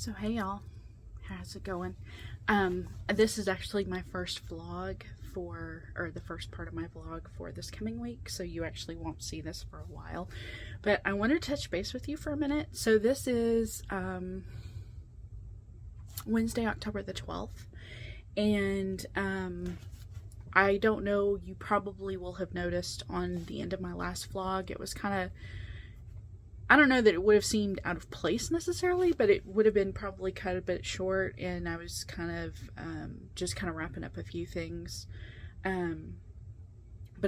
So hey y'all, how's it going? This is actually my first vlog or the first part of my vlog for this coming week, so you actually won't see this for a while. But I wanted to touch base with you for a minute. So this is Wednesday, October the 12th, and I don't know, you probably will have noticed on the end of my last vlog, it was kind of, I don't know that it would have seemed out of place necessarily, but it would have been probably cut a bit short, and I was kind of just kind of wrapping up a few things. But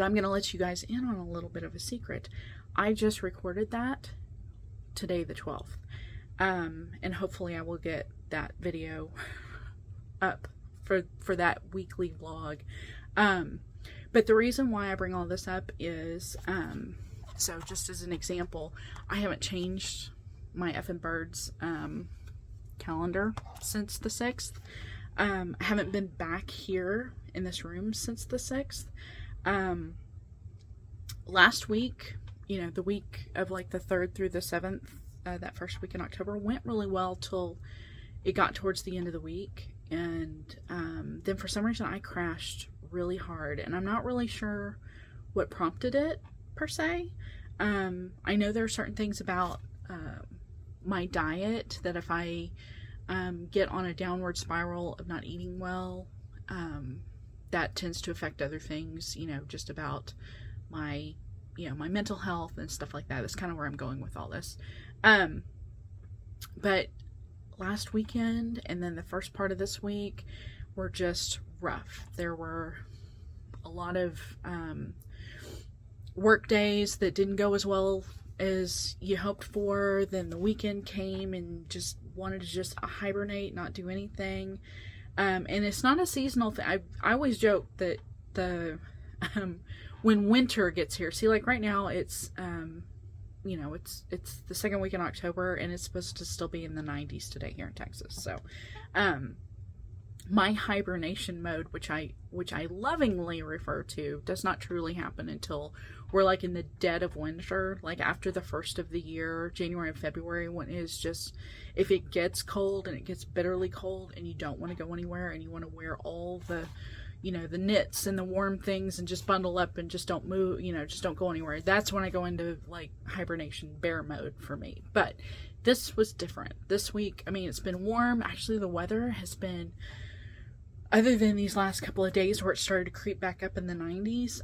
I'm going to let you guys in on a little bit of a secret. I just recorded that today, the 12th, and hopefully I will get that video up for that weekly vlog. But the reason why I bring all this up is... So just as an example, I haven't changed my Effin' Birds calendar since the 6th. I haven't been back here in this room since the 6th. Last week, the week of like the 3rd through the 7th, that first week in October went really well till it got towards the end of the week. And then for some reason I crashed really hard, and I'm not really sure what prompted it per se. I know there are certain things about my diet that if I get on a downward spiral of not eating well, that tends to affect other things, just about my, my mental health and stuff like that. That's kind of where I'm going with all this. But last weekend and then the first part of this week were just rough. There were a lot of work days that didn't go as well as you hoped for. Then the weekend came and just wanted to just hibernate, not do anything. And it's not a seasonal thing. I always joke that when winter gets here, see, like right now it's it's the second week in October, and it's supposed to still be in the 90s today here in Texas. So my hibernation mode, which I lovingly refer to, does not truly happen until we're like in the dead of winter, like after the first of the year, January and February, when it is just, if it gets cold and it gets bitterly cold and you don't want to go anywhere and you want to wear all the, the knits and the warm things and just bundle up and just don't move, just don't go anywhere. That's when I go into like hibernation bear mode for me. But this was different. This week, it's been warm. Actually, the weather has been, other than these last couple of days where it started to creep back up in the 90s,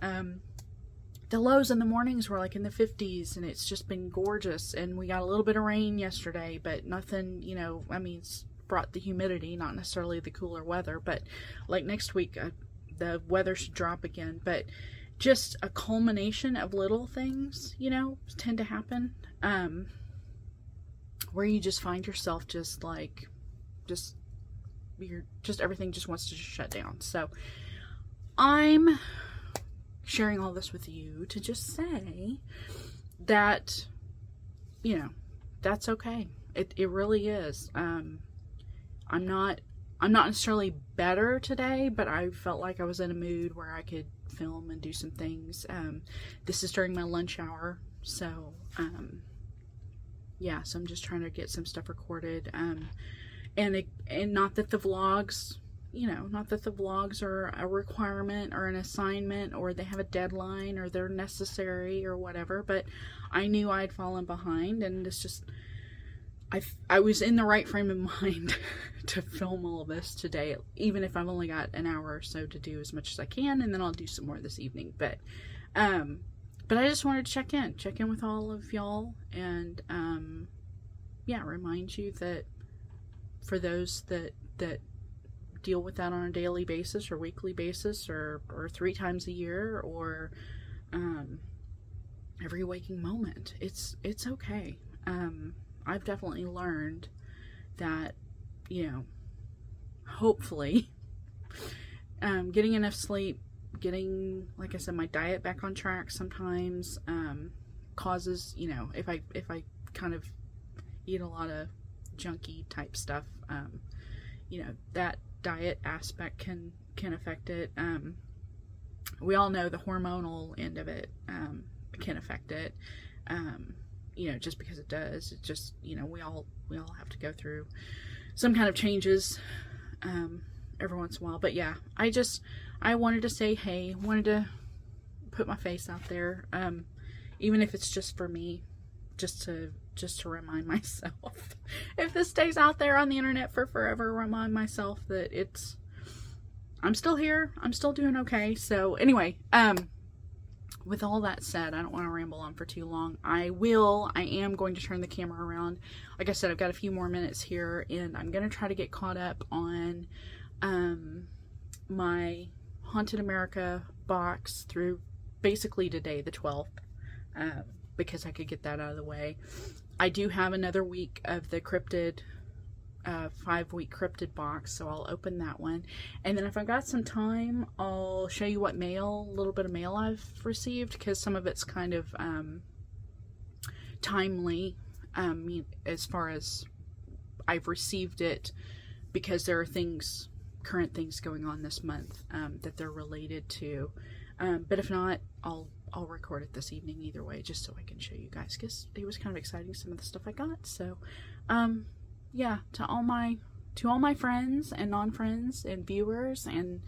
the lows in the mornings were like in the 50s, and it's just been gorgeous. And we got a little bit of rain yesterday, but nothing, it's brought the humidity, not necessarily the cooler weather. But like next week, the weather should drop again. But just a culmination of little things, tend to happen, where you just find yourself just like, everything just wants to just shut down. So I'm sharing all this with you to just say that, that's okay. It really is. I'm not necessarily better today, but I felt like I was in a mood where I could film and do some things. This is during my lunch hour. So, yeah, so I'm just trying to get some stuff recorded. And not that the vlogs, not that the vlogs are a requirement or an assignment or they have a deadline or they're necessary or whatever, but I knew I'd fallen behind, and it's just, I was in the right frame of mind to film all of this today, even if I've only got an hour or so to do as much as I can, and then I'll do some more this evening. But I just wanted to check in with all of y'all, and yeah, remind you that for those that deal with that on a daily basis or weekly basis or 3 times a year or every waking moment, it's okay. I've definitely learned that, hopefully getting enough sleep, getting, like I said, my diet back on track sometimes causes, if I kind of eat a lot of junky type stuff, that diet aspect can affect it. We all know the hormonal end of it can affect it. Just because it does. It just, we all have to go through some kind of changes every once in a while. But yeah, I wanted to say hey, wanted to put my face out there, even if it's just for me, just to remind myself. If this stays out there on the internet for forever, remind myself that I'm still here, I'm still doing okay. So anyway, with all that said, I don't want to ramble on for too long. I am going to turn the camera around. Like I said, I've got a few more minutes here, and I'm going to try to get caught up on my Haunted America box through basically today, the 12th, because I could get that out of the way. I do have another week of the cryptid, 5-week cryptid box, so I'll open that one. And then if I've got some time, I'll show you what a little bit of mail I've received, because some of it's kind of timely, as far as I've received it, because there are current things going on this month that they're related to. But if not, I'll record it this evening either way, just so I can show you guys, because it was kind of exciting, some of the stuff I got. So yeah, to all my friends and non-friends and viewers and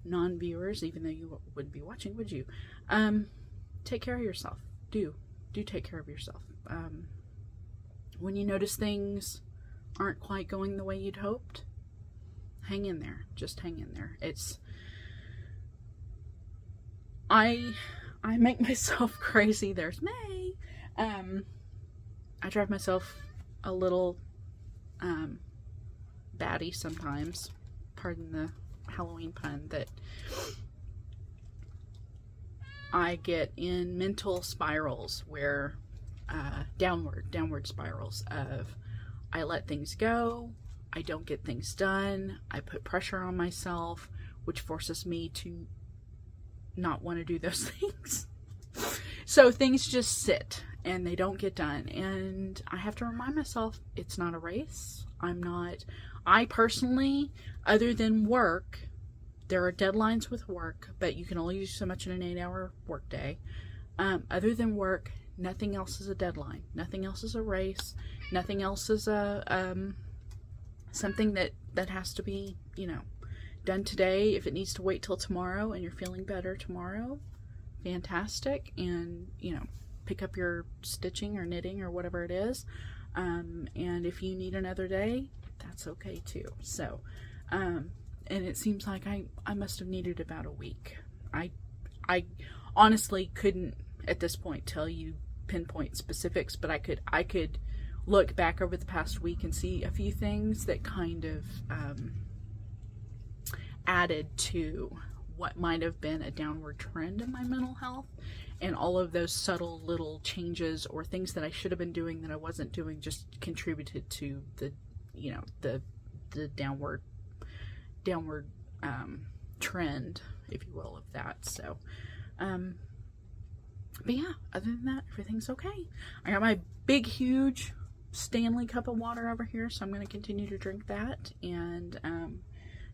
non-viewers, even though you wouldn't be watching, would you? Take care of yourself. Do take care of yourself. When you notice things aren't quite going the way you'd hoped, hang in there. Just hang in there. I make myself crazy. There's May. I drive myself a little batty sometimes. Pardon the Halloween pun. That I get in mental spirals where downward spirals of I let things go, I don't get things done, I put pressure on myself, which forces me to not want to do those things. So things just sit and they don't get done, and I have to remind myself it's not a race. I personally, other than work, there are deadlines with work, but you can only do so much in an 8-hour work day. Other than work, nothing else is a deadline. Nothing else is a race. Nothing else is something that has to be, done today. If it needs to wait till tomorrow and you're feeling better tomorrow, fantastic. And, pick up your stitching or knitting or whatever it is. And if you need another day, that's okay too. So, and it seems like I must have needed about a week. I honestly couldn't at this point tell you pinpoint specifics, but I could look back over the past week and see a few things that kind of added to what might have been a downward trend in my mental health, and all of those subtle little changes or things that I should have been doing that I wasn't doing just contributed to the downward trend, if you will, of that. So but yeah, other than that, everything's okay. I got my big huge Stanley cup of water over here, so I'm going to continue to drink that and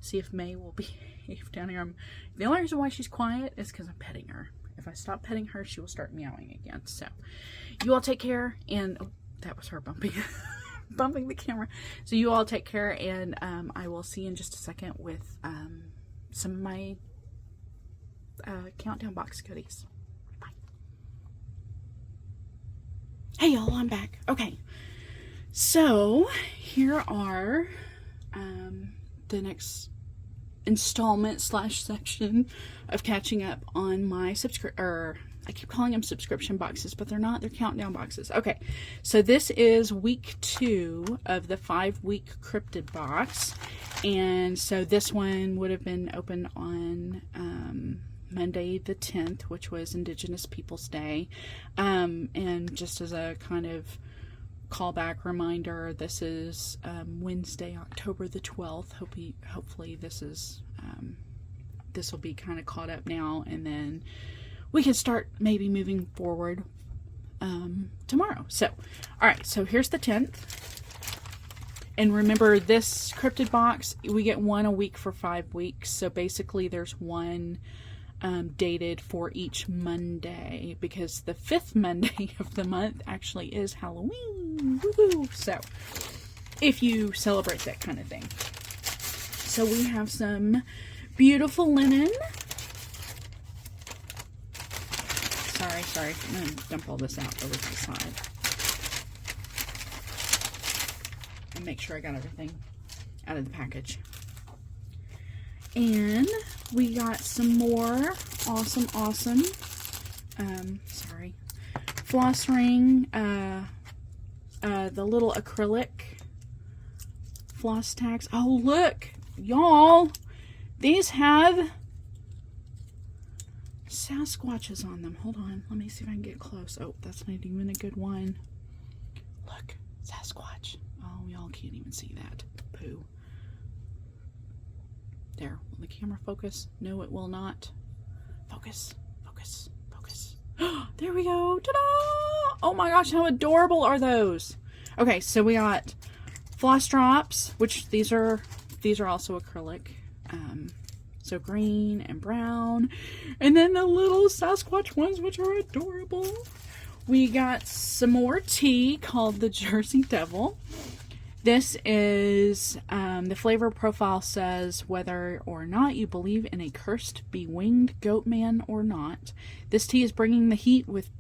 see if May will behave down here. The only reason why she's quiet is because I'm petting her. If I stop petting her, she will start meowing again. So you all take care, and oh, that was her bumping the camera. So you all take care, and I will see you in just a second with some of my countdown box goodies. Bye. Hey y'all, I'm back. Okay, so here are the next installment / section of catching up on my I keep calling them subscription boxes, but they're not. They're countdown boxes. Okay, so this is week 2 of the 5-week cryptid box, and so this one would have been open on Monday the 10th, which was Indigenous Peoples Day, and just as a kind of callback reminder, this is Wednesday, October the 12th. Hopefully this will be kind of caught up now, and then we can start maybe moving forward tomorrow. So, all right, so here's the 10th. And remember, this cryptid box, we get one a week for 5 weeks. So basically there's one dated for each Monday, because the 5th Monday of the month actually is Halloween. Woohoo! So if you celebrate that kind of thing. So we have some beautiful linen. Sorry. I'm going to dump all this out over to the side. And make sure I got everything out of the package. And we got some more awesome floss ring, the little acrylic floss tags. Oh, look, y'all, these have Sasquatches on them. Hold on, let me see if I can get close. Oh, that's not even a good one. Look, Sasquatch. Oh, y'all can't even see that. Poo. There, will the camera focus? No, it will not. Focus. There we go. Ta-da! Oh my gosh, how adorable are those? Okay, so we got floss drops, which these are also acrylic. So green and brown. And then the little Sasquatch ones, which are adorable. We got some more tea called the Jersey Devil. This is, the flavor profile says whether or not you believe in a cursed, bewinged goat man or not. This tea is bringing the heat with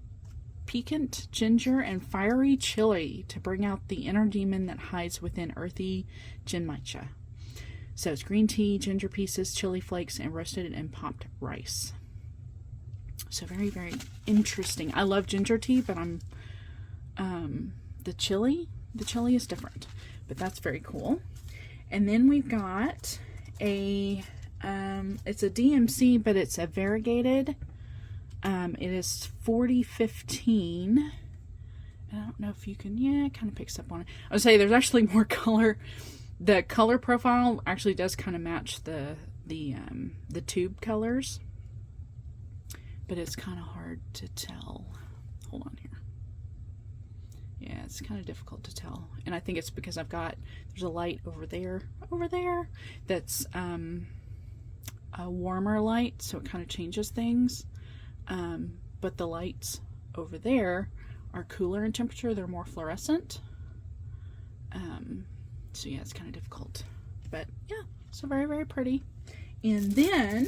piquant ginger and fiery chili to bring out the inner demon that hides within earthy jinmicha. So it's green tea, ginger pieces, chili flakes, and roasted and popped rice. So very, very interesting. I love ginger tea, but the chili is different. But that's very cool. And then we've got it's a DMC, but it's a variegated. It is 4015. I don't know if you can, yeah, it kind of picks up on it. I would say there's actually more color. The color profile actually does kind of match the tube colors, but it's kind of hard to tell. Hold on here. Yeah, it's kind of difficult to tell. And I think it's because there's a light over there, that's a warmer light, so it kind of changes things. But the lights over there are cooler in temperature. They're more fluorescent. So yeah, it's kind of difficult. But yeah, so very, very pretty. And then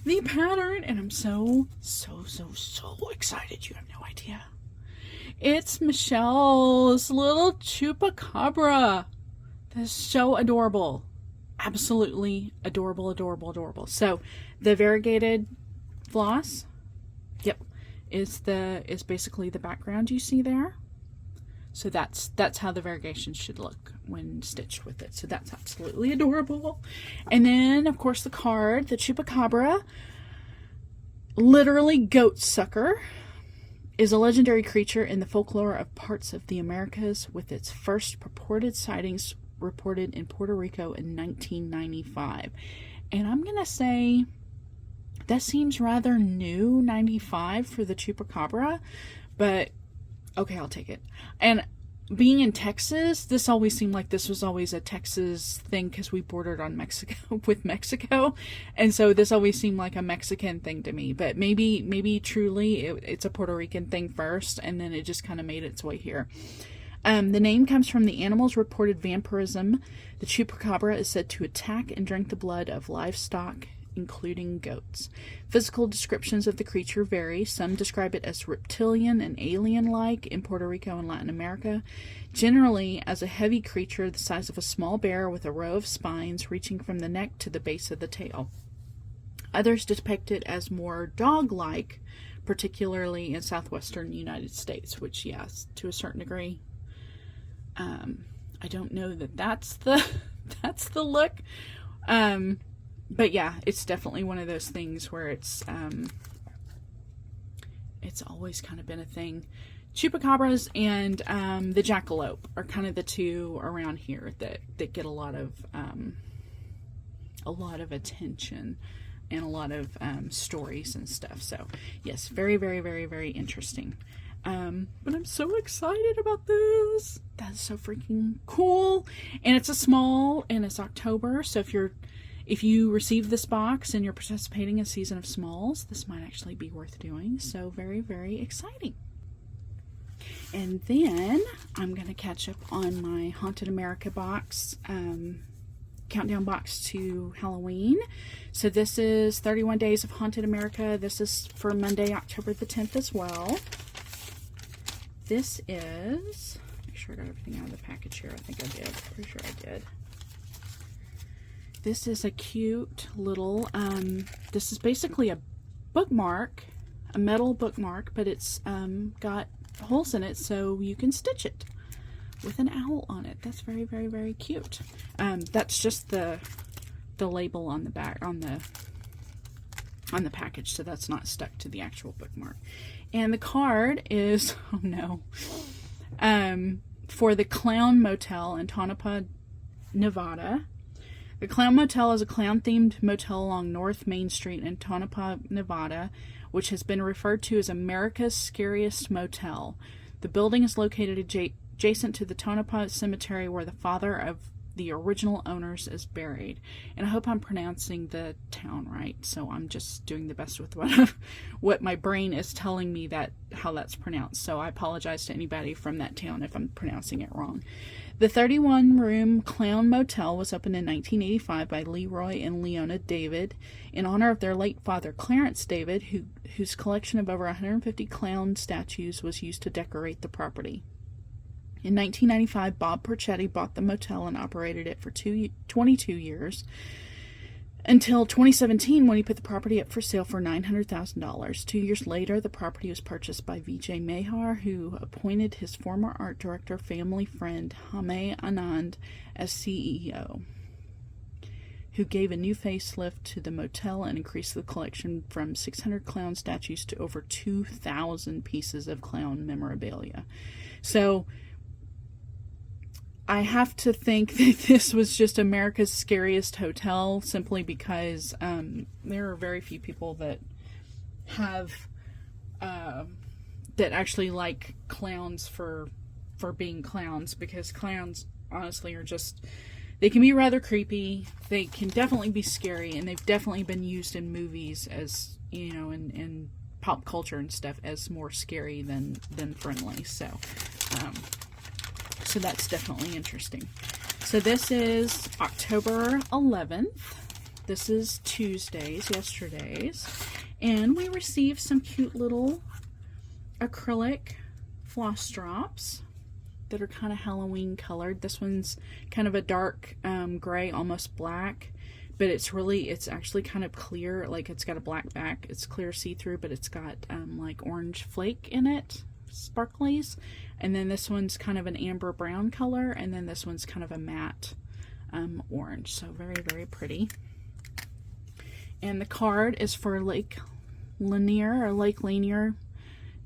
the pattern, and I'm so excited. You have no idea. It's Michelle's little chupacabra. That's so adorable. Absolutely adorable. So the variegated floss, yep, is basically the background you see there. So that's how the variegation should look when stitched with it. So that's absolutely adorable. And then of course the card, the chupacabra, literally goat sucker, is a legendary creature in the folklore of parts of the Americas, with its first purported sightings reported in Puerto Rico in 1995. And I'm gonna say that seems rather new, 95 for the chupacabra, but okay, I'll take it. And being in Texas, this always seemed like this was always a Texas thing because we bordered on Mexico, and so this always seemed like a Mexican thing to me. But maybe truly it's a Puerto Rican thing first, and then it just kind of made its way here. The name comes from the animal's reported vampirism. The chupacabra is said to attack and drink the blood of livestock, including goats. Physical descriptions of the creature vary. Some describe it as reptilian and alien-like in Puerto Rico and Latin America, generally as a heavy creature the size of a small bear with a row of spines reaching from the neck to the base of the tail. Others depict it as more dog-like, particularly in southwestern United States, which, yes, to a certain degree. I don't know that's the look. But yeah, it's definitely one of those things where it's always kind of been a thing. Chupacabras and the jackalope are kind of the two around here that get a lot of attention and a lot of stories and stuff. So yes, very, very, very, very interesting. But I'm so excited about this. That's so freaking cool. And it's a small, and it's October, so if you receive this box and you're participating in Season of Smalls, this might actually be worth doing. So very, very exciting. And then I'm going to catch up on my Haunted America box, countdown box to Halloween. So this is 31 Days of Haunted America. This is for Monday, October the 10th as well. This is, make sure I got everything out of the package here. I think I did. Pretty sure I did. This is a cute little, this is basically a bookmark, a metal bookmark, but it's got holes in it so you can stitch it with an owl on it. That's very, very, very cute. That's just the label on the back, on the package, so that's not stuck to the actual bookmark. And the card is, oh no, for the Clown Motel in Tonopah, Nevada. The Clown Motel is a clown-themed motel along North Main Street in Tonopah, Nevada, which has been referred to as America's Scariest Motel. The building is located adjacent to the Tonopah Cemetery, where the father of the original owners is buried. And I hope I'm pronouncing the town right, so I'm just doing the best with what my brain is telling me how that's pronounced. So I apologize to anybody from that town if I'm pronouncing it wrong. The 31-room Clown Motel was opened in 1985 by Leroy and Leona David in honor of their late father, Clarence David, whose collection of over 150 clown statues was used to decorate the property. In 1995, Bob Perchetti bought the motel and operated it for 22 years, until 2017 when he put the property up for sale for $900,000. 2 years later, the property was purchased by Vijay Mehar, who appointed his former art director, family friend Hame Anand as CEO, who gave a new facelift to the motel and increased the collection from 600 clown statues to over 2,000 pieces of clown memorabilia. So I have to think that this was just America's Scariest Hotel, simply because there are very few people that have that actually like clowns for being clowns, because clowns honestly are just, they can be rather creepy, they can definitely be scary, and they've definitely been used in movies as, you know, in pop culture and stuff as more scary than friendly. So that's definitely interesting. So this is October 11th. This is Tuesdays, yesterday's. And we received some cute little acrylic floss drops that are kind of Halloween colored. This one's kind of a dark gray, almost black. But it's actually kind of clear. Like, it's got a black back. It's clear see-through, but it's got like orange flake in it. Sparklies. And then this one's kind of an amber brown color, and then this one's kind of a matte orange. So very, very pretty. And the card is for Lake Lanier,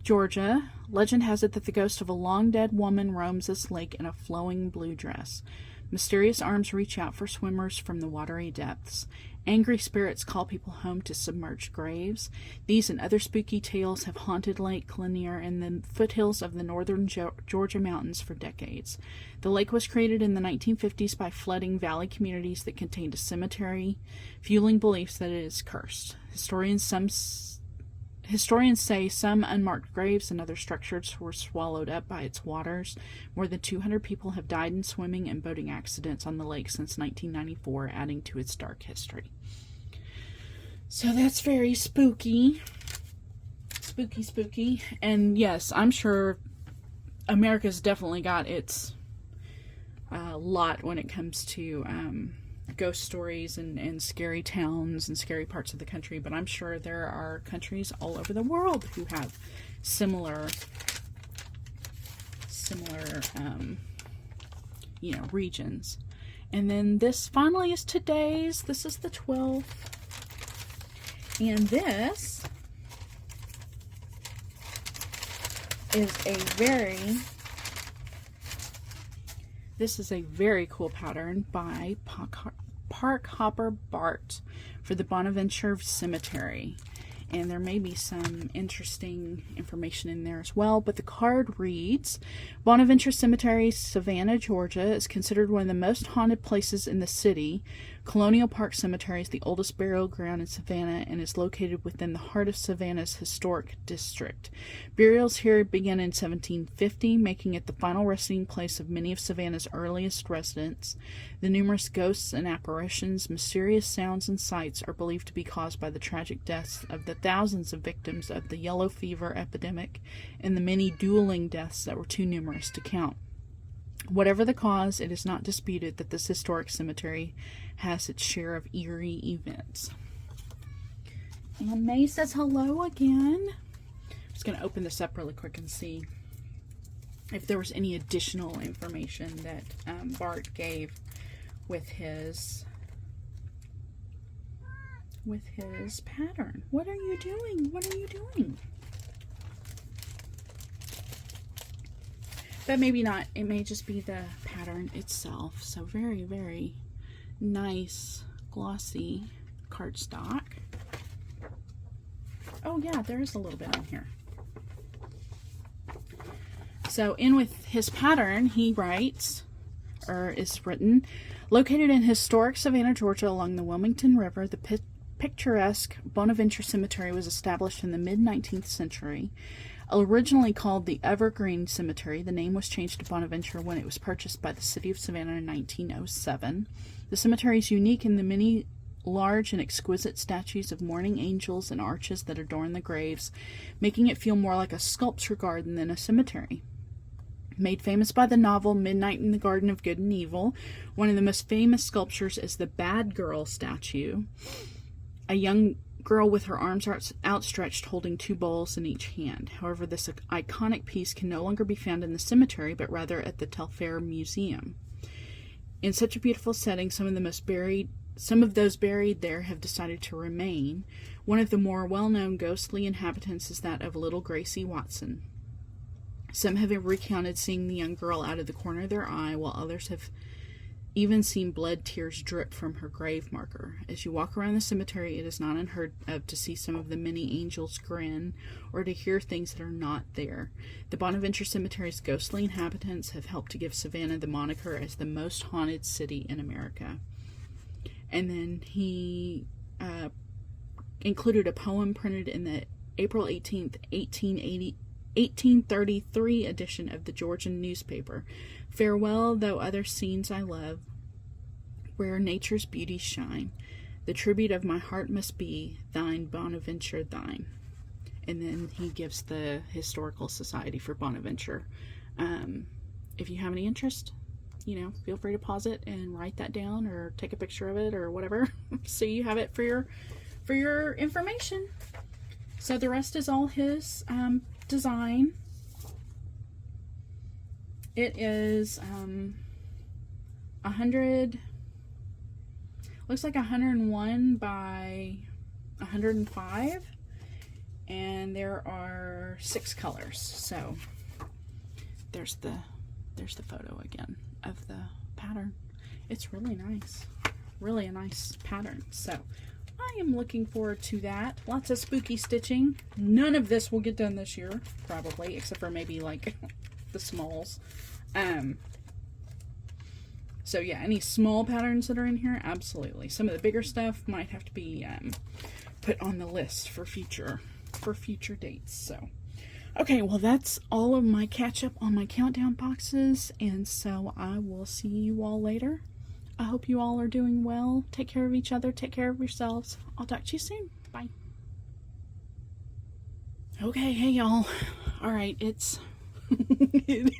Georgia. Legend has it that the ghost of a long dead woman roams this lake in a flowing blue dress. Mysterious arms reach out for swimmers from the watery depths. Angry spirits call people home to submerged graves. These and other spooky tales have haunted Lake Lanier in the foothills of the northern Georgia mountains for decades. The lake was created in the 1950s by flooding valley communities that contained a cemetery, fueling beliefs that it is cursed. Historians say some unmarked graves and other structures were swallowed up by its waters. More than 200 people have died in swimming and boating accidents on the lake since 1994, adding to its dark history. So that's very spooky. Spooky, spooky. And yes, I'm sure America's definitely got its lot when it comes to ghost stories and scary towns and scary parts of the country, but I'm sure there are countries all over the world who have similar regions. And then this finally is today's. This is the 12th, and this is a very cool pattern by Park Hopper Bart for the Bonaventure Cemetery. And there may be some interesting information in there as well. But the card reads, Bonaventure Cemetery, Savannah, Georgia, is considered one of the most haunted places in the city Colonial Park Cemetery is the oldest burial ground in Savannah and is located within the heart of Savannah's historic district. Burials here began in 1750, making it the final resting place of many of Savannah's earliest residents. The numerous ghosts and apparitions, mysterious sounds, and sights are believed to be caused by the tragic deaths of the thousands of victims of the yellow fever epidemic and the many dueling deaths that were too numerous to count. Whatever the cause, it is not disputed that this historic cemetery has its share of eerie events. And May says hello again. I'm just going to open this up really quick and see if there was any additional information that Bart gave with his pattern. What are you doing? What are you doing? But maybe not. It may just be the pattern itself. So very, very nice, glossy cardstock. Oh yeah, there is a little bit on here. So in with his pattern, he writes, or is written, located in historic Savannah, Georgia, along the Wilmington River, the picturesque Bonaventure Cemetery was established in the mid-19th century. Originally called the Evergreen Cemetery, the name was changed to Bonaventure when it was purchased by the city of Savannah in 1907. The cemetery is unique in the many large and exquisite statues of mourning angels and arches that adorn the graves, making it feel more like a sculpture garden than a cemetery. Made famous by the novel Midnight in the Garden of Good and Evil, one of the most famous sculptures is the Bad Girl statue, a young girl with her arms outstretched holding two bowls in each hand. However, this iconic piece can no longer be found in the cemetery, but rather at the Telfair Museum. In such a beautiful setting, some of those buried there have decided to remain. One of the more well-known ghostly inhabitants is that of little Gracie Watson. Some have recounted seeing the young girl out of the corner of their eye, while others have even seen blood tears drip from her grave marker. As you walk around the cemetery, it is not unheard of to see some of the many angels grin, or to hear things that are not there. The Bonaventure Cemetery's ghostly inhabitants have helped to give Savannah the moniker as the most haunted city in America. And then he included a poem printed in the April 18th, 1833 edition of the Georgian newspaper. Farewell, though other scenes I love, where nature's beauties shine. The tribute of my heart must be thine, Bonaventure, thine. And then he gives the Historical Society for Bonaventure. If you have any interest, feel free to pause it and write that down, or take a picture of it, or whatever, so you have it for your information. So the rest is all his design. It is 100, looks like 101 by 105, and there are 6 colors. So there's the photo again of the pattern. It's really nice, really a nice pattern. So I am looking forward to that. Lots of spooky stitching. None of this will get done this year, probably, except for maybe like the smalls. So yeah, any small patterns that are in here, absolutely. Some of the bigger stuff might have to be put on the list for future dates. So okay, well, that's all of my catch up on my countdown boxes, and so I will see you all later. I hope you all are doing well. Take care of each other. Take care of yourselves. I'll talk to you soon. Bye. Okay, hey y'all. All right, it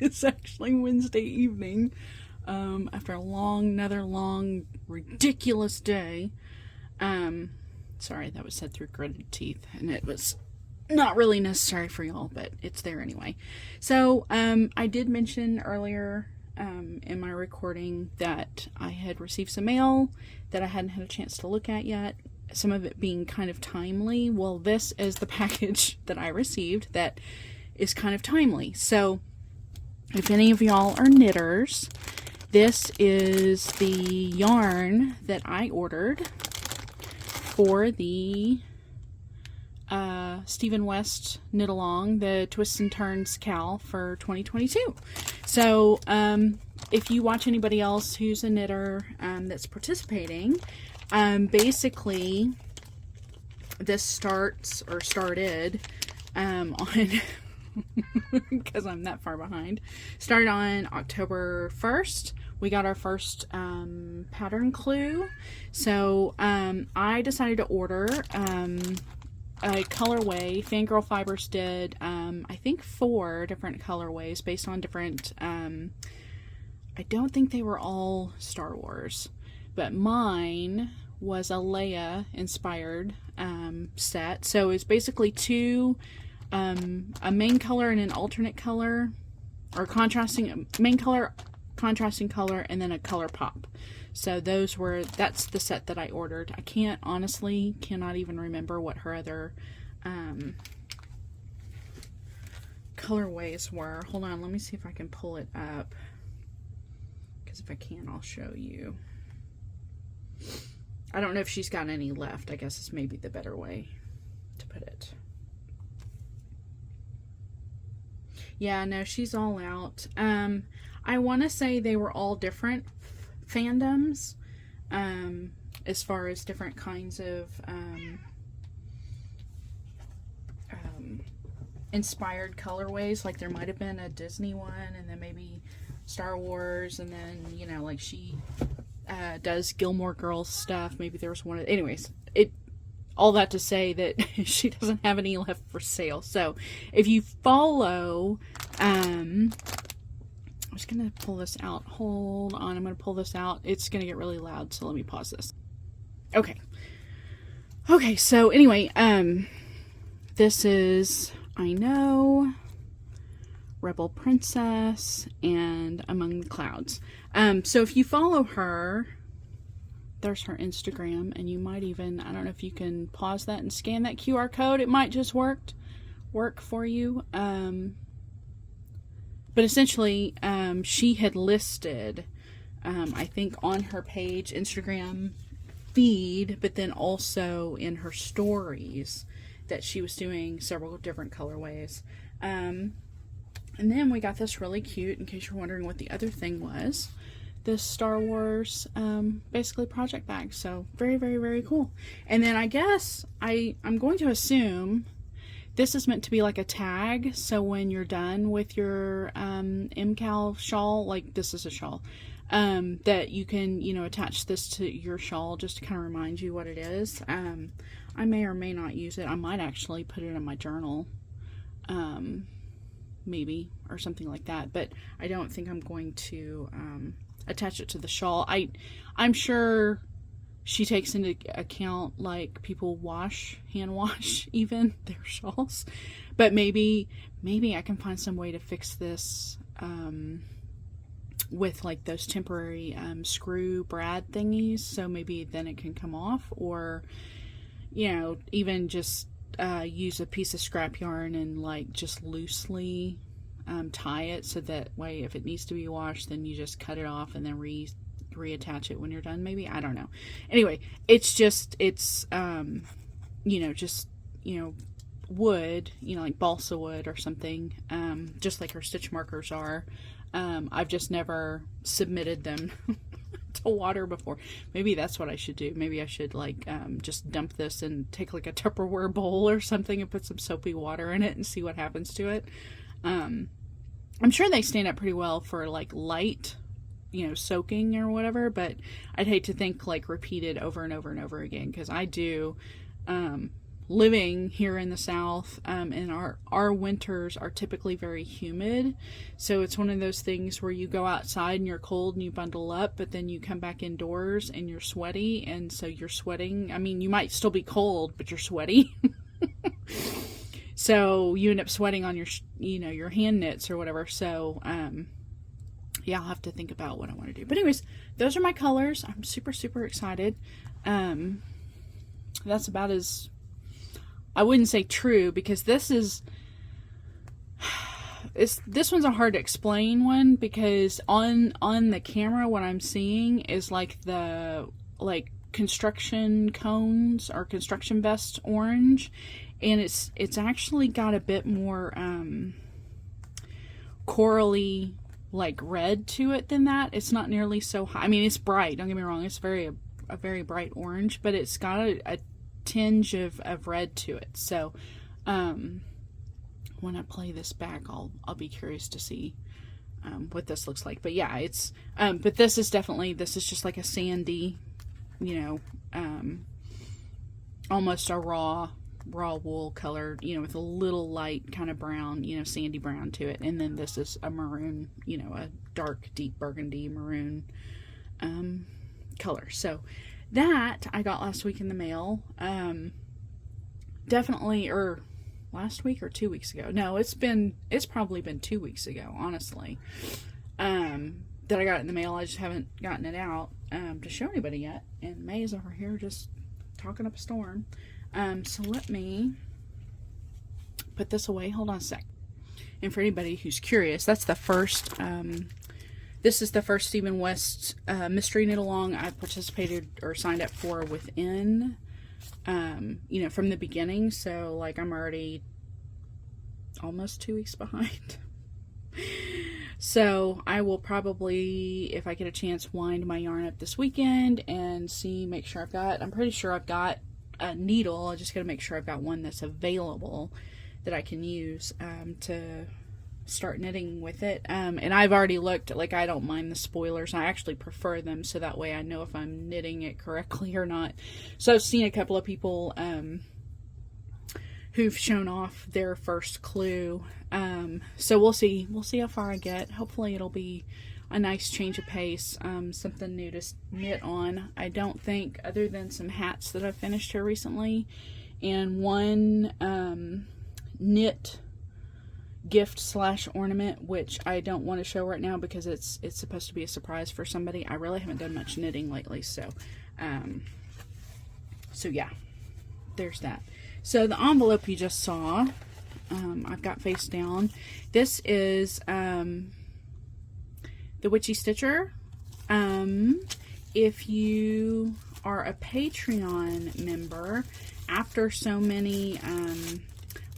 is actually Wednesday evening. After another long, ridiculous day. Sorry, that was said through gritted teeth, and it was not really necessary for y'all, but it's there anyway. So, I did mention earlier in my recording that I had received some mail that I hadn't had a chance to look at yet, some of it being kind of timely. Well, this is the package that I received that is kind of timely. So if any of y'all are knitters, this is the yarn that I ordered for the Stephen West knit along, the Twists and Turns Cal for 2022. So, if you watch anybody else who's a knitter that's participating, basically this started on because I'm that far behind. Started on October 1st. We got our first pattern clue. So I decided to order a colorway. Fangirl Fibers did I think 4 different colorways based on different I don't think they were all Star Wars, but mine was a Leia inspired set. So it's basically 2 a main color and an alternate color, or contrasting main color, contrasting color, and then a color pop. So that's the set that I ordered. I cannot even remember what her other colorways were. Hold on, let me see if I can pull it up, because if I can, I'll show you. I don't know if she's got any left. I guess it's maybe the better way to put it. Yeah, no, she's all out. I want to say they were all different fandoms, as far as different kinds of inspired colorways. Like there might have been a Disney one, and then maybe Star Wars, and then, you know, like she does Gilmore Girls stuff. Maybe there was one of, anyways, all that to say that she doesn't have any left for sale. So if you follow, I'm just going to pull this out. Hold on. I'm going to pull this out. It's going to get really loud. So let me pause this. Okay. Okay. So anyway, this is, I Know, Rebel Princess, and Among the Clouds. So if you follow her, there's her Instagram, and you might even, I don't know if you can pause that and scan that QR code. It might just work for you. But essentially, she had listed, I think on her page, Instagram feed, but then also in her stories, that she was doing several different colorways. And then we got this really cute, in case you're wondering what the other thing was, this Star Wars basically project bag. So very, very, very cool. And then I guess I'm going to assume this is meant to be like a tag, so when you're done with your MCAL shawl, like this is a shawl, that you can, you know, attach this to your shawl just to kind of remind you what it is. I may or may not use it. I might actually put it in my journal, maybe, or something like that, but I don't think I'm going to attach it to the shawl. I'm sure she takes into account, like, people hand wash even their shawls, but maybe I can find some way to fix this with like those temporary screw brad thingies, so maybe then it can come off, or, you know, even just use a piece of scrap yarn and like just loosely tie it, so that way if it needs to be washed, then you just cut it off and then reattach it when you're done. Maybe, I don't know. Anyway, it's you know, just, you know, wood, you know, like balsa wood or something, just like her stitch markers are. I've just never submitted them to water before. Maybe that's what I should do. Maybe I should like just dump this and take like a Tupperware bowl or something and put some soapy water in it and see what happens to it. I'm sure they stand up pretty well for like light, you know, soaking or whatever, but I'd hate to think like repeated over and over and over again, because I do, living here in the South, and our winters are typically very humid, so it's one of those things where you go outside and you're cold and you bundle up, but then you come back indoors and you're sweaty, and so you're sweating. I mean, you might still be cold, but you're sweaty. So you end up sweating on your, you know, your hand knits or whatever. So, yeah, I'll have to think about what I want to do. But anyways, those are my colors. I'm super, super excited. That's about as, I wouldn't say true, because this one's a hard to explain one, because on the camera what I'm seeing is like the construction cones or construction vest orange, and it's actually got a bit more corally like red to it than that. It's not nearly so high. I mean, it's bright, don't get me wrong, it's a very bright orange, but it's got a tinge of red to it. So when I play this back, I'll be curious to see what this looks like. But yeah, it's but this is just like a sandy, you know, almost a raw wool color, you know, with a little light kind of brown, you know, sandy brown to it. And then this is a maroon, you know, a dark deep burgundy maroon color. So that I got last week in the mail. Definitely, or last week or 2 weeks ago. No, it's probably been 2 weeks ago, honestly. That I got it in the mail. I just haven't gotten it out to show anybody yet. And May is over here just talking up a storm. So let me put this away. Hold on a sec. And for anybody who's curious, that's the first, this is the first Stephen West mystery knit along I participated or signed up for within, you know, from the beginning. So like I'm already almost 2 weeks behind. So I will probably, if I get a chance, wind my yarn up this weekend and make sure I'm pretty sure I've got a needle. I just got to make sure I've got one that's available that I can use to start knitting with it. And I've already looked, like I don't mind the spoilers. I actually prefer them so that way I know if I'm knitting it correctly or not. So I've seen a couple of people who've shown off their first clue. So we'll see how far I get. Hopefully it'll be a nice change of pace, something new to knit on. I don't think, other than some hats that I've finished here recently, and one knit gift / ornament, which I don't want to show right now because it's supposed to be a surprise for somebody. I really haven't done much knitting lately, so yeah, there's that. So the envelope you just saw, I've got face down. This is the Witchy Stitcher. If you are a Patreon member, after so many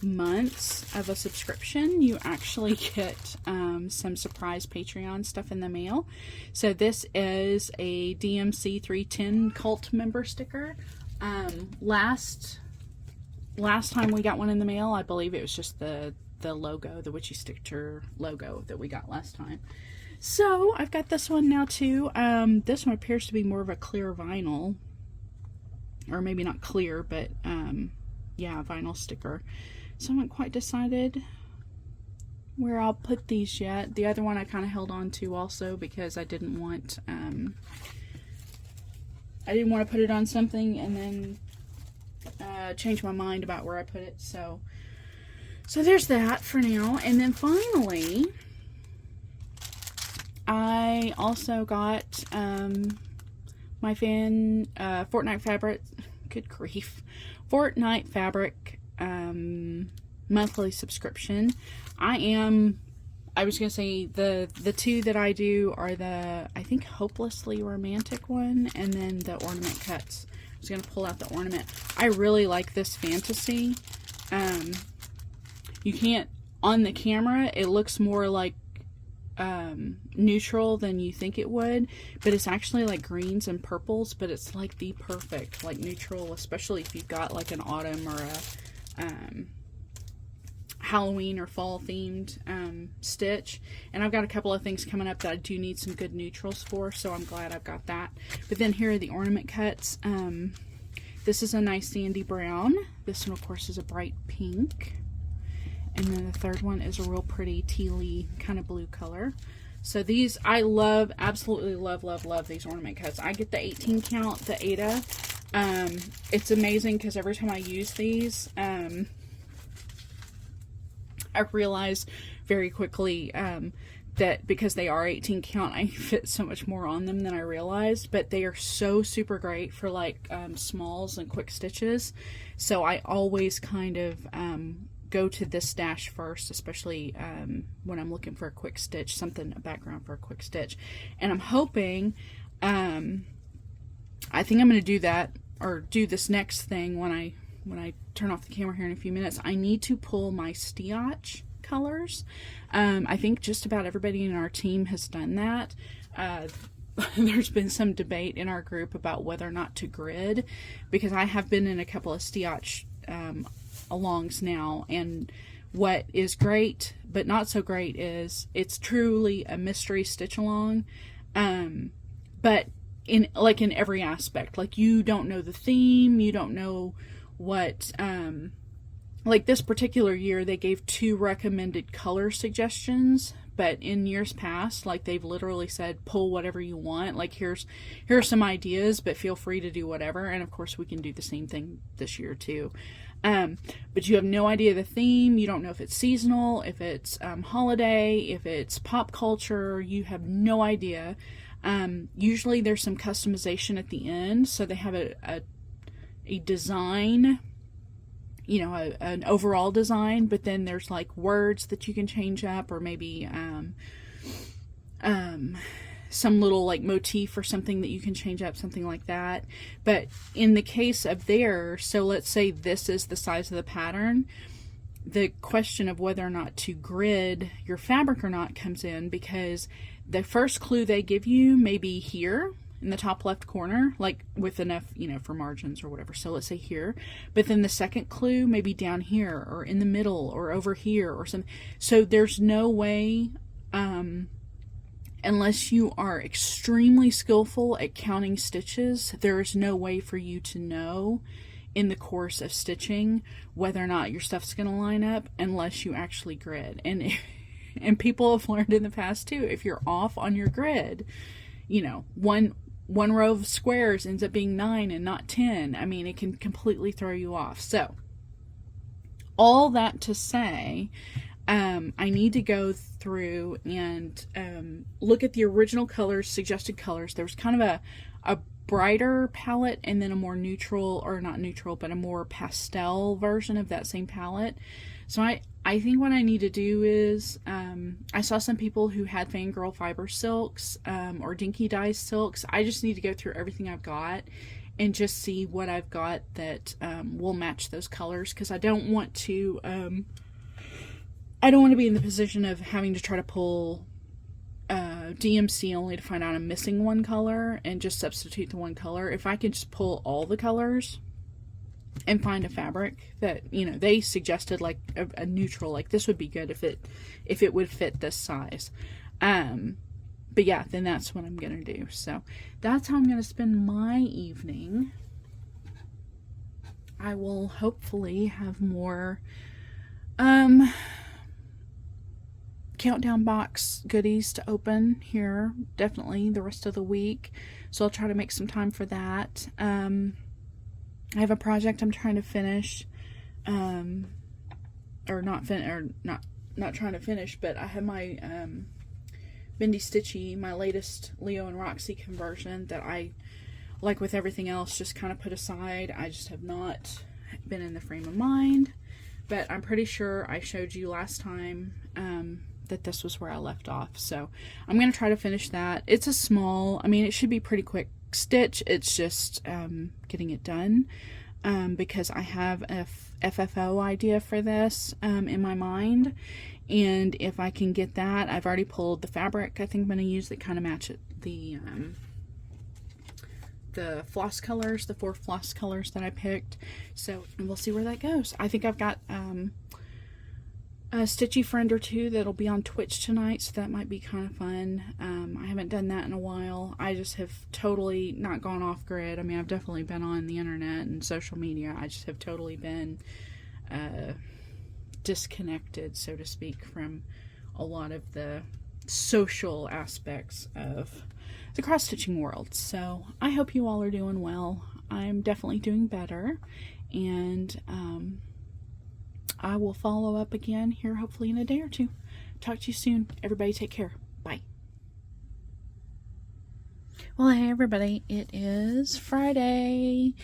months of a subscription, you actually get some surprise Patreon stuff in the mail. So this is a DMC 310 cult member sticker. Last time we got one in the mail, I believe it was just the logo, the Witchy Stitcher logo that we got last time. So I've got this one now too. This one appears to be more of a clear vinyl, or maybe not clear, but yeah, vinyl sticker. So I haven't quite decided where I'll put these yet. The other one I kind of held on to also because I didn't want to put it on something and then change my mind about where I put it. So there's that for now. And then finally, I also got my Fortnite Fabric, good grief, Fortnite Fabric monthly subscription. I was gonna say the two that I do are I think Hopelessly Romantic one, and then the Ornament Cuts. I was gonna pull out the ornament. I really like this fantasy. You can't, on the camera it looks more like neutral than you think it would, but it's actually like greens and purples, but it's like the perfect like neutral, especially if you've got like an autumn or a Halloween or fall themed stitch. And I've got a couple of things coming up that I do need some good neutrals for, so I'm glad I've got that. But then here are the ornament cuts. This is a nice sandy brown. This one of course is a bright pink. And then the third one is a real pretty tealy kind of blue color. So these, I love, absolutely love these ornament cuts. I get the 18 count, the Ada. It's amazing because every time I use these, I realize very quickly that because they are 18 count, I fit so much more on them than I realized. But they are so super great for like smalls and quick stitches. So I always kind of go to this stash first, especially when I'm looking for a quick stitch, a background for a quick stitch. And I'm hoping, I think I'm going to do that, or do this next thing when I turn off the camera here in a few minutes. I need to pull my Stiach colors. I think just about everybody in our team has done that. There's been some debate in our group about whether or not to grid, because I have been in a couple of Stiach alongs now, and what is great but not so great is it's truly a mystery stitch along, but in every aspect. Like, you don't know the theme, you don't know what, like this particular year they gave 2 recommended color suggestions, but in years past, like, they've literally said pull whatever you want, like here are some ideas, but feel free to do whatever. And of course we can do the same thing this year too. But you have no idea the theme, you don't know if it's seasonal, if it's holiday, if it's pop culture, you have no idea. Usually there's some customization at the end, so they have a design, you know, an overall design, but then there's like words that you can change up, or maybe some little like motif or something that you can change up, something like that. But in the case of theirs, so let's say this is the size of the pattern, the question of whether or not to grid your fabric or not comes in, because the first clue they give you may be here in the top left corner, like with enough, you know, for margins or whatever. So let's say here, but then the second clue may be down here or in the middle or over here or something. So there's no way, unless you are extremely skillful at counting stitches, there is no way for you to know in the course of stitching whether or not your stuff's going to line up unless you actually grid. And people have learned in the past too, if you're off on your grid, you know, one row of squares ends up being 9 and not 10. I mean, it can completely throw you off. So all that to say, I need to go through and look at the original colors, suggested colors. There was kind of a brighter palette and then a more neutral, or not neutral, but a more pastel version of that same palette. So I think what I need to do is, I saw some people who had Fangirl Fiber silks, or Dinky Dyes silks. I just need to go through everything I've got and just see what I've got that will match those colors, because I don't want to be in the position of having to try to pull DMC only to find out I'm missing one color and just substitute the one color. If I can just pull all the colors and find a fabric that, you know, they suggested, like a neutral, like this would be good if it would fit this size. But yeah, then that's what I'm gonna do. So that's how I'm gonna spend my evening. I will hopefully have more countdown box goodies to open here definitely the rest of the week, so I'll try to make some time for that. I have a project I'm trying to finish, or not trying to finish, but I have my Bendy Stitchy, my latest Leo and Roxy conversion that I, like with everything else, just kind of put aside. I just have not been in the frame of mind, but I'm pretty sure I showed you last time that this was where I left off. So I'm going to try to finish that. It's a small, I mean, it should be pretty quick stitch. It's just getting it done, because I have a FFO idea for this in my mind, and if I can get that, I've already pulled the fabric I think I'm going to use that kind of match it, the floss colors, the 4 floss colors that I picked. So we'll see where that goes. I think I've got a stitchy friend or two that'll be on Twitch tonight, so that might be kind of fun. I haven't done that in a while. I just have totally not gone off grid. I mean, I've definitely been on the internet and social media. I just have totally been disconnected, so to speak, from a lot of the social aspects of the cross-stitching world. So I hope you all are doing well. I'm definitely doing better, and I will follow up again here hopefully in a day or two. Talk to you soon. Everybody take care. Bye. Well, hey everybody. It is Friday,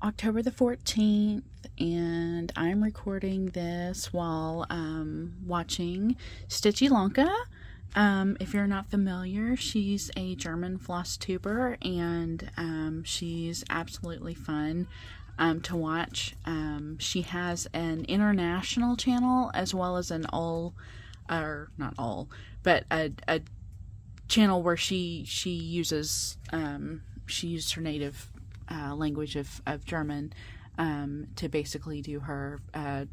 October the 14th, and I'm recording this while watching Stitch Ilonka. If you're not familiar, she's a German floss tuber, and she's absolutely fun. to watch. She has an international channel as well as an or not all, but a channel where she uses she used her native language of German to basically do her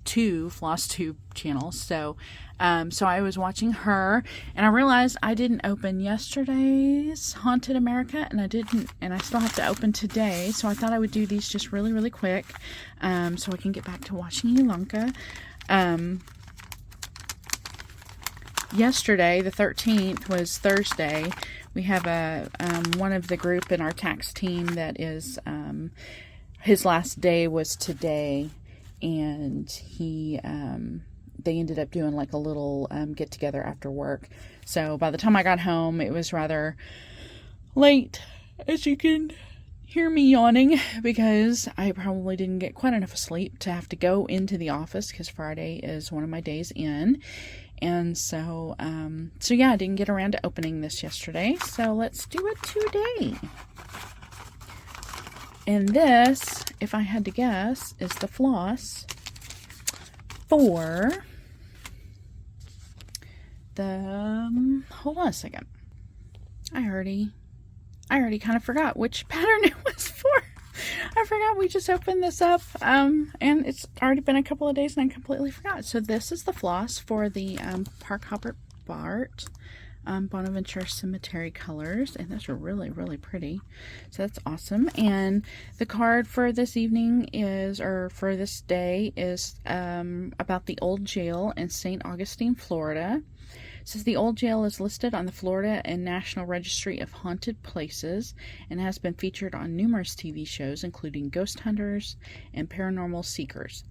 two floss tube channels. So I was watching her, and I realized I didn't open yesterday's Haunted America, and I still have to open today. So I thought I would do these just really, really quick, so I can get back to watching Ilonka. Yesterday, the 13th, was Thursday. We have one of the group in our tax team that is his last day was today, and they ended up doing like a little get together after work. So by the time I got home, it was rather late, as you can hear me yawning, because I probably didn't get quite enough sleep to have to go into the office, because Friday is one of my days in. And so yeah, I didn't get around to opening this yesterday. So let's do it today. And this, if I had to guess, is the floss for the, hold on a second. I already kind of forgot which pattern it was for. I forgot we just opened this up, and it's already been a couple of days and I completely forgot. So this is the floss for the Park Hobart Bart Bonaventure Cemetery colors, and those are really, really pretty. So that's awesome. And the card for this evening is, or for this day, is about the old jail in St. Augustine, Florida. It says the old jail is listed on the Florida and National Registry of Haunted Places and has been featured on numerous TV shows, including Ghost Hunters and Paranormal Seekers.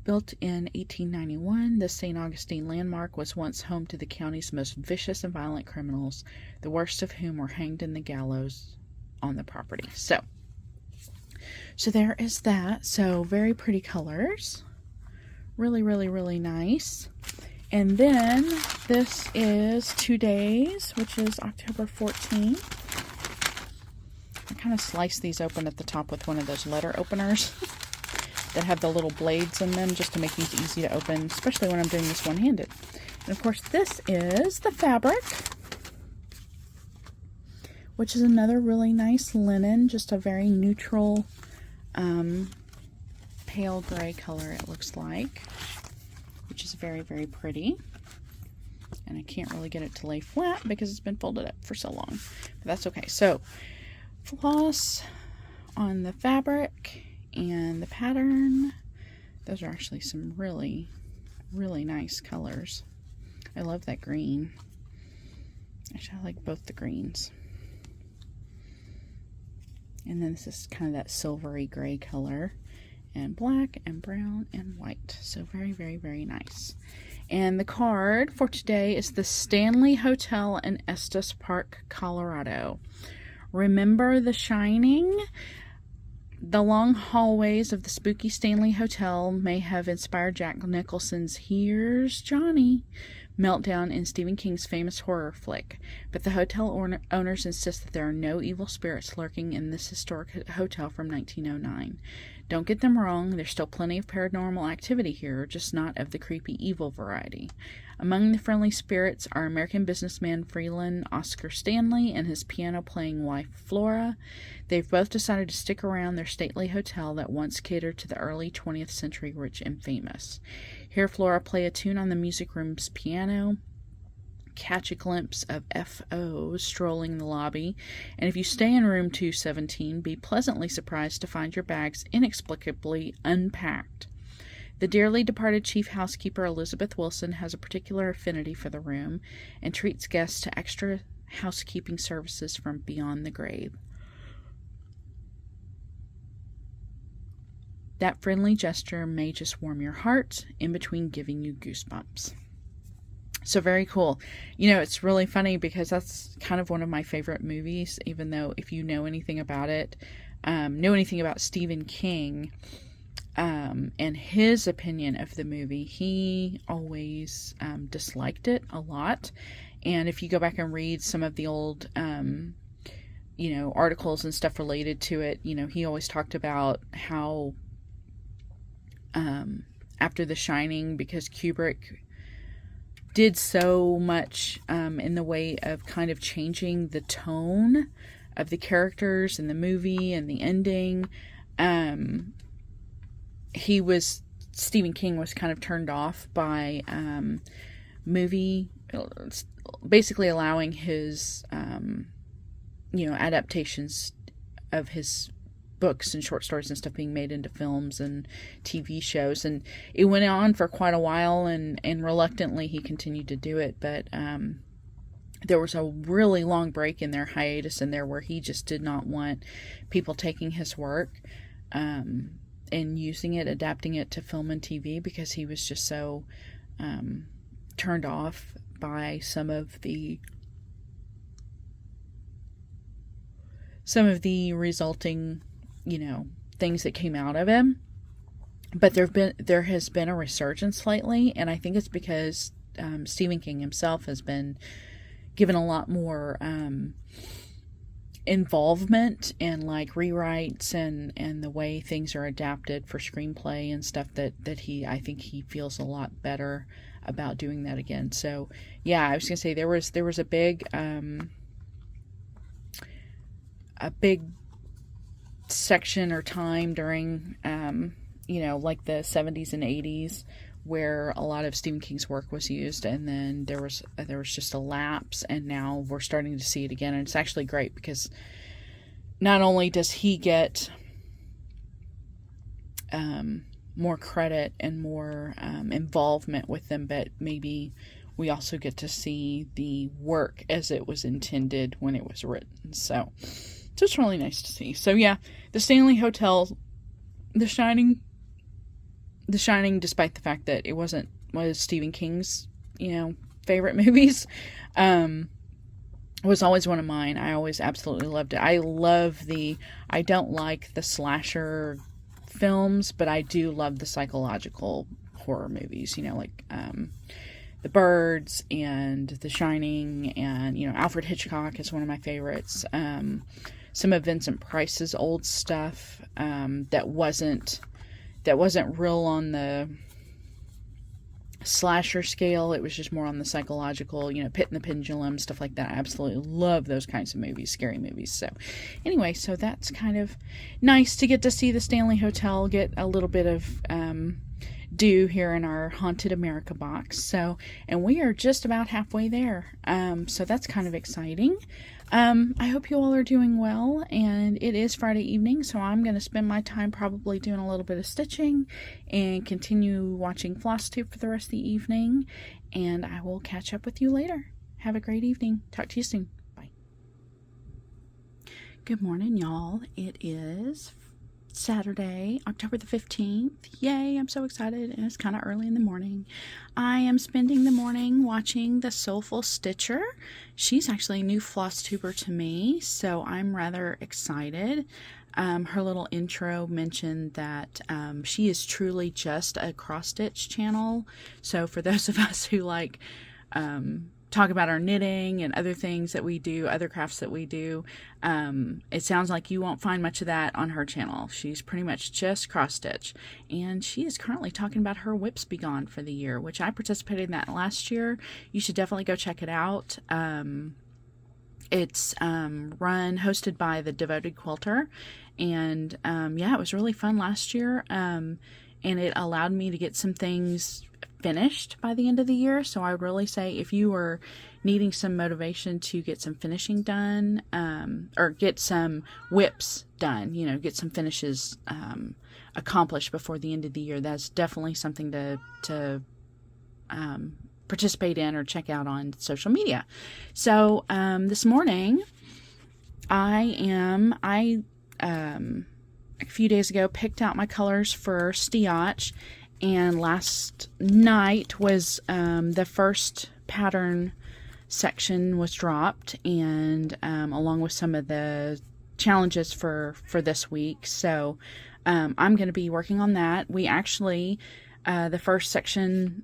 Built in 1891, the St. Augustine landmark was once home to the county's most vicious and violent criminals, the worst of whom were hanged in the gallows on the property. So there is that. So very pretty colors. Really, really, really nice. And then this is today's, which is October 14th. I kind of slice these open at the top with one of those letter openers that have the little blades in them, just to make these easy to open, especially when I'm doing this one-handed. And of course, this is the fabric, which is another really nice linen, just a very neutral pale gray color, it looks like, which is very, very pretty. And I can't really get it to lay flat because it's been folded up for so long, but that's okay. So floss on the fabric and the pattern. Those are actually some really, really nice colors. I love that green. Actually, I like both the greens. And then this is kind of that silvery gray color, and black and brown and white. So very, very, very nice. And the card for today is the Stanley Hotel in Estes Park, Colorado. Remember The Shining? The long hallways of the spooky Stanley Hotel may have inspired Jack Nicholson's Here's Johnny meltdown in Stephen King's famous horror flick, but the hotel owners insist that there are no evil spirits lurking in this historic hotel from 1909. Don't get them wrong, there's still plenty of paranormal activity here, just not of the creepy evil variety. Among the friendly spirits are American businessman Freeland Oscar Stanley and his piano-playing wife Flora. They've both decided to stick around their stately hotel that once catered to the early 20th century rich and famous. Hear Flora play a tune on the music room's piano, catch a glimpse of F.O. strolling the lobby, and if you stay in room 217, be pleasantly surprised to find your bags inexplicably unpacked. The dearly departed chief housekeeper Elizabeth Wilson has a particular affinity for the room and treats guests to extra housekeeping services from beyond the grave. That friendly gesture may just warm your heart in between giving you goosebumps. So very cool. You know, it's really funny because that's kind of one of my favorite movies, even though if you know anything about it, know anything about Stephen King, and his opinion of the movie, he always disliked it a lot. And if you go back and read some of the old articles and stuff related to it, he always talked about how after The Shining, because Kubrick did so much in the way of kind of changing the tone of the characters in the movie and the ending, Stephen King was kind of turned off by movie, basically allowing his adaptations of his books and short stories and stuff being made into films and TV shows. And it went on for quite a while, and reluctantly he continued to do it. But there was a really long break in their hiatus in there where he just did not want people taking his work and using it, adapting it to film and TV, because he was just so turned off by some of the resulting things that came out of him. But there has been a resurgence lately, and I think it's because Stephen King himself has been given a lot more involvement and like rewrites and the way things are adapted for screenplay and stuff that I think he feels a lot better about doing that again. So yeah, I was gonna say there was a big section or time during like the 70s and 80s where a lot of Stephen King's work was used, and then there was just a lapse, and now we're starting to see it again. And it's actually great because not only does he get more credit and more involvement with them, but maybe we also get to see the work as it was intended when it was written. So it's really nice to see. So yeah, the Stanley Hotel, The Shining, despite the fact that it wasn't one of Stephen King's, favorite movies, was always one of mine. I always absolutely loved it. I don't like the slasher films, but I do love the psychological horror movies, like The Birds and The Shining, and Alfred Hitchcock is one of my favorites. Some of Vincent Price's old stuff that wasn't real on the slasher scale. It was just more on the psychological, Pit and the Pendulum, stuff like that. I absolutely love those kinds of movies, scary movies. So anyway, so that's kind of nice to get to see the Stanley Hotel get a little bit of due here in our Haunted America box. So, and we are just about halfway there. So that's kind of exciting. I hope you all are doing well, and it is Friday evening, so I'm going to spend my time probably doing a little bit of stitching and continue watching FlossTube for the rest of the evening, and I will catch up with you later. Have a great evening. Talk to you soon. Bye. Good morning, y'all. It is Saturday, October the 15th. Yay, I'm so excited, and it's kind of early in the morning. I am spending the morning watching the Soulful Stitcher. She's actually a new floss tuber to me, so I'm rather excited. Her little intro mentioned that she is truly just a cross-stitch channel, so for those of us who like talk about our knitting and other things that we do, other crafts that we do, it sounds like you won't find much of that on her channel. She's pretty much just cross stitch, and she is currently talking about her Whips Be Gone for the year, which I participated in that last year. You should definitely go check it out. It's hosted by the Devoted Quilter, and yeah, it was really fun last year, and it allowed me to get some things finished by the end of the year. So I would really say if you are needing some motivation to get some finishing done, or get some whips done, get some finishes accomplished before the end of the year, that's definitely something to participate in or check out on social media. So this morning I a few days ago picked out my colors for Stiach, and last night was the first pattern section was dropped, and along with some of the challenges for this week. So I'm going to be working on that. We actually the first section,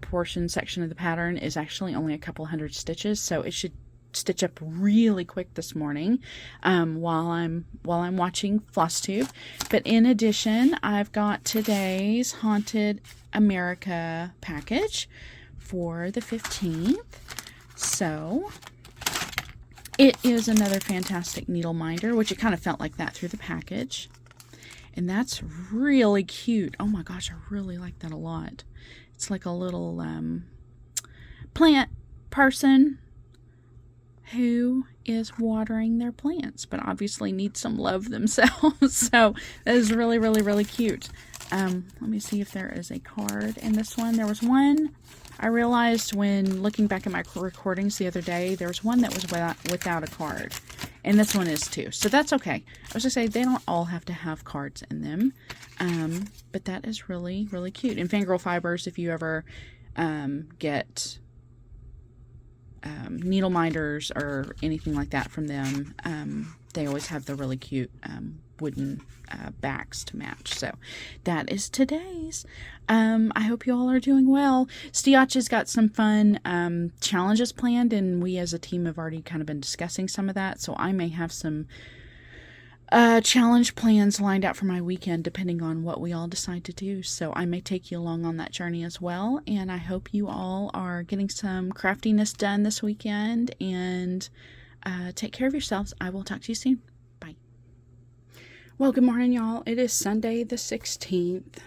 portion section of the pattern is actually only a couple hundred stitches, so it should stitch up really quick this morning while I'm watching FlossTube. But in addition, I've got today's Haunted America package for the 15th. So it is another fantastic needle minder, which it kind of felt like that through the package. And that's really cute. Oh my gosh, I really like that a lot. It's like a little plant person who is watering their plants, but obviously need some love themselves. So that is really, really, really cute. Let me see if there is a card in this one. There was one, I realized when looking back at my recordings the other day, there was one that was without a card. And this one is too. So that's okay. I was going to say, they don't all have to have cards in them. But that is really, really cute. And Fangirl Fibers, if you ever get needle minders or anything like that from them, they always have the really cute wooden backs to match. So that is today's. I hope you all are doing well. Stiach has got some fun challenges planned, and we as a team have already kind of been discussing some of that. So I may have some challenge plans lined out for my weekend depending on what we all decide to do. So I may take you along on that journey as well. And I hope you all are getting some craftiness done this weekend, and take care of yourselves. I will talk to you soon. Bye. Well, good morning, y'all. It is Sunday the 16th.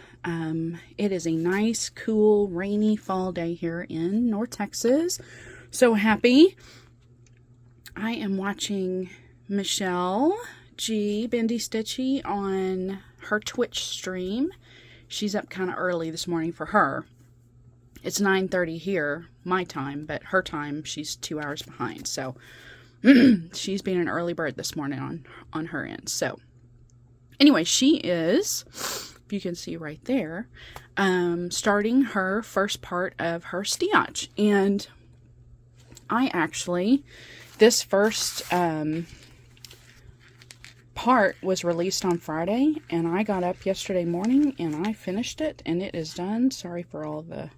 It is a nice, cool, rainy fall day here in North Texas. So happy. I am watching Michelle G. Bendy Stitchy on her Twitch stream. She's up kind of early this morning for her. It's 9:30 here, my time, but her time, she's 2 hours behind. So she's being an early bird this morning on her end. So anyway, she is, if you can see right there, starting her first part of her Stiach. And I actually, this first part was released on Friday, and I got up yesterday morning and I finished it, and it is done. Sorry for all the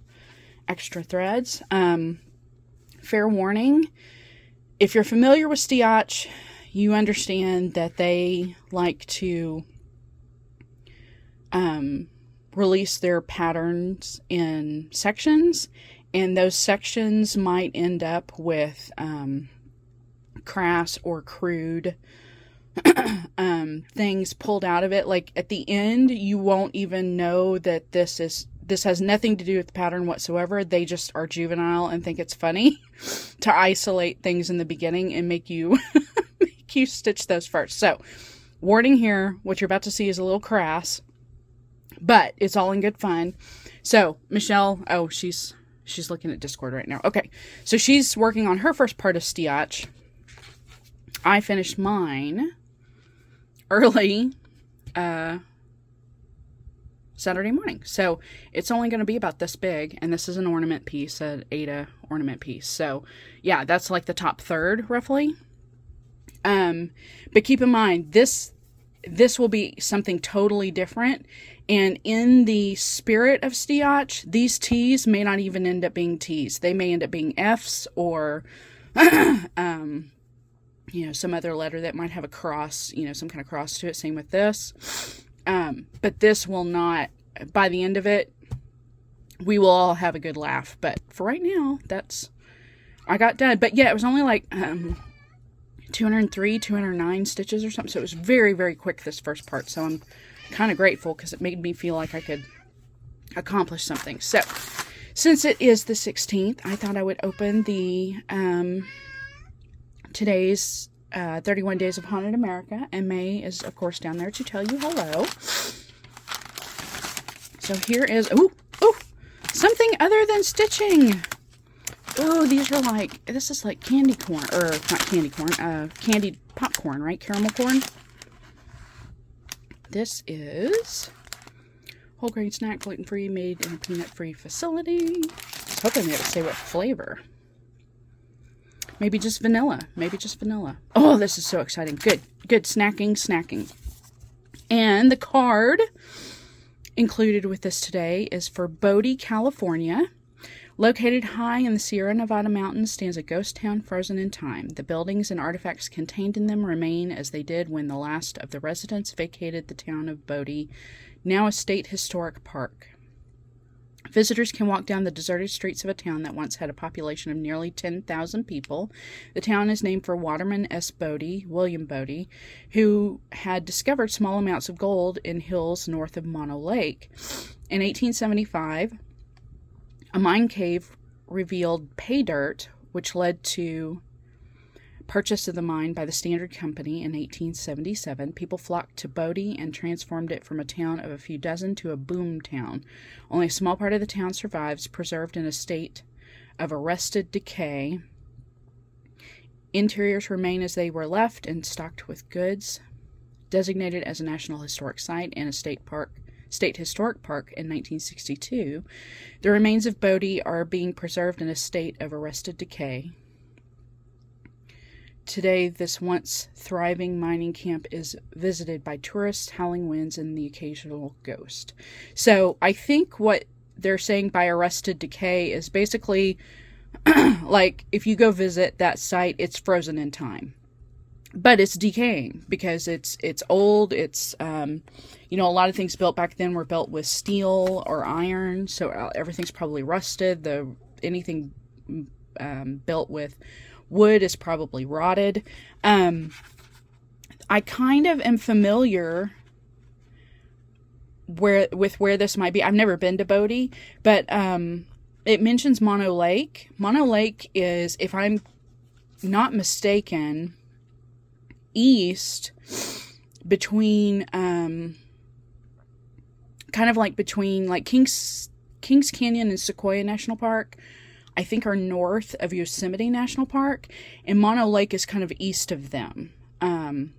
extra threads. Fair warning, if you're familiar with Stiach, you understand that they like to release their patterns in sections, and those sections might end up with crass or crude things pulled out of it. Like at the end, you won't even know that this has nothing to do with the pattern whatsoever. They just are juvenile and think it's funny to isolate things in the beginning and make you make you stitch those first. So warning here, what you're about to see is a little crass, but it's all in good fun. So Michelle, oh, she's looking at Discord right now. Okay, so she's working on her first part of Stiach. I finished mine early Saturday morning. So it's only going to be about this big, and this is an ornament piece, an Ada ornament piece. So yeah, that's like the top third roughly. But keep in mind, this will be something totally different. And in the spirit of Stiach, these T's may not even end up being T's. They may end up being F's or some other letter that might have a cross, some kind of cross to it. Same with this. But this will not, by the end of it, we will all have a good laugh. But for right now, I got done. But yeah, it was only like 203, 209 stitches or something. So it was very, very quick, this first part. So I'm kind of grateful because it made me feel like I could accomplish something. So since it is the 16th, I thought I would open the today's 31 Days of Haunted America, and May is of course down there to tell you hello. So here is something other than stitching. Oh, these are like, this is like candy corn, or not candy corn, candied popcorn, right? Caramel corn. This is whole grain snack, gluten free, made in a peanut free facility. I was hoping they would say what flavor. Maybe just vanilla. Maybe just vanilla. Oh, this is so exciting. Good. Good. Snacking. And the card included with this today is for Bodie, California. Located high in the Sierra Nevada mountains stands a ghost town frozen in time. The buildings and artifacts contained in them remain as they did when the last of the residents vacated the town of Bodie, now a state historic park. Visitors can walk down the deserted streets of a town that once had a population of nearly 10,000 people. The town is named for Waterman S. Bodie, William Bodie, who had discovered small amounts of gold in hills north of Mono Lake. In 1875, a mine cave revealed pay dirt, which led to purchase of the mine by the Standard Company in 1877. People flocked to Bodie and transformed it from a town of a few dozen to a boom town. Only a small part of the town survives, preserved in a state of arrested decay. Interiors remain as they were left and stocked with goods. Designated as a National Historic Site and a State Historic Park in 1962, the remains of Bodie are being preserved in a state of arrested decay. Today, this once thriving mining camp is visited by tourists, howling winds, and the occasional ghost. So I think what they're saying by arrested decay is basically like if you go visit that site, it's frozen in time. But it's decaying because it's old. It's a lot of things built back then were built with steel or iron, so everything's probably rusted. Anything built with wood is probably rotted. I kind of am familiar with where this might be. I've never been to Bodie, but it mentions Mono Lake. Mono Lake is, if I'm not mistaken, east between kind of like between like Kings Canyon and Sequoia National Park, I think, are north of Yosemite National Park, and Mono Lake is kind of east of them. When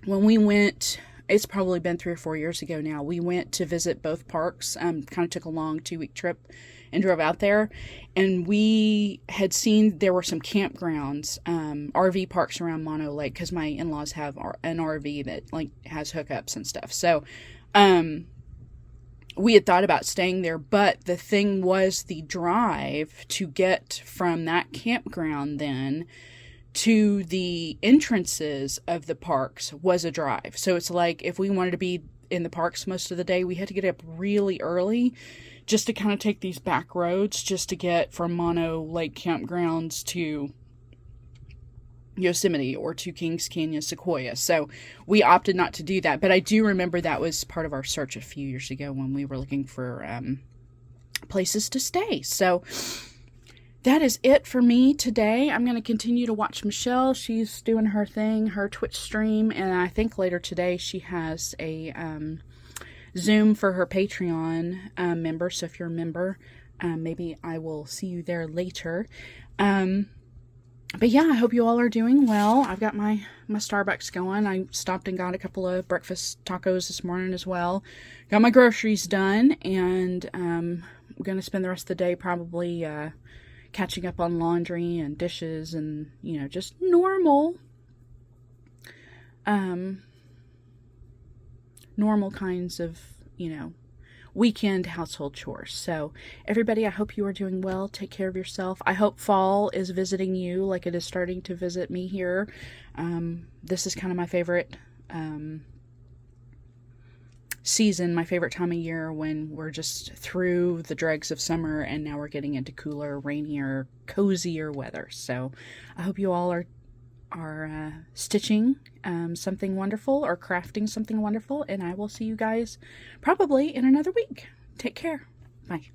we went, it's probably been 3 or 4 years ago now, we went to visit both parks, kind of took a long 2-week trip and drove out there, and we had seen there were some campgrounds, RV parks around Mono Lake, because my in-laws have an RV that like has hookups and stuff. So we had thought about staying there, but the thing was the drive to get from that campground then to the entrances of the parks was a drive. So it's like if we wanted to be in the parks most of the day, we had to get up really early just to kind of take these back roads just to get from Mono Lake campgrounds to Yosemite or to Kings Canyon, Sequoia. So we opted not to do that. But I do remember that was part of our search a few years ago when we were looking for places to stay. So that is it for me today. I'm going to continue to watch Michelle. She's doing her thing, her Twitch stream. And I think later today she has a Zoom for her Patreon members. So if you're a member, maybe I will see you there later. But yeah, I hope you all are doing well. I've got my Starbucks going. I stopped and got a couple of breakfast tacos this morning as well. Got my groceries done, and I'm going to spend the rest of the day probably catching up on laundry and dishes and, just normal kinds of, weekend household chores. So everybody, I hope you are doing well. Take care of yourself. I hope fall is visiting you like it is starting to visit me here. This is kind of my favorite season, my favorite time of year, when we're just through the dregs of summer and now we're getting into cooler, rainier, cozier weather. So I hope you all are stitching something wonderful or crafting something wonderful, and I will see you guys probably in another week. Take care. Bye.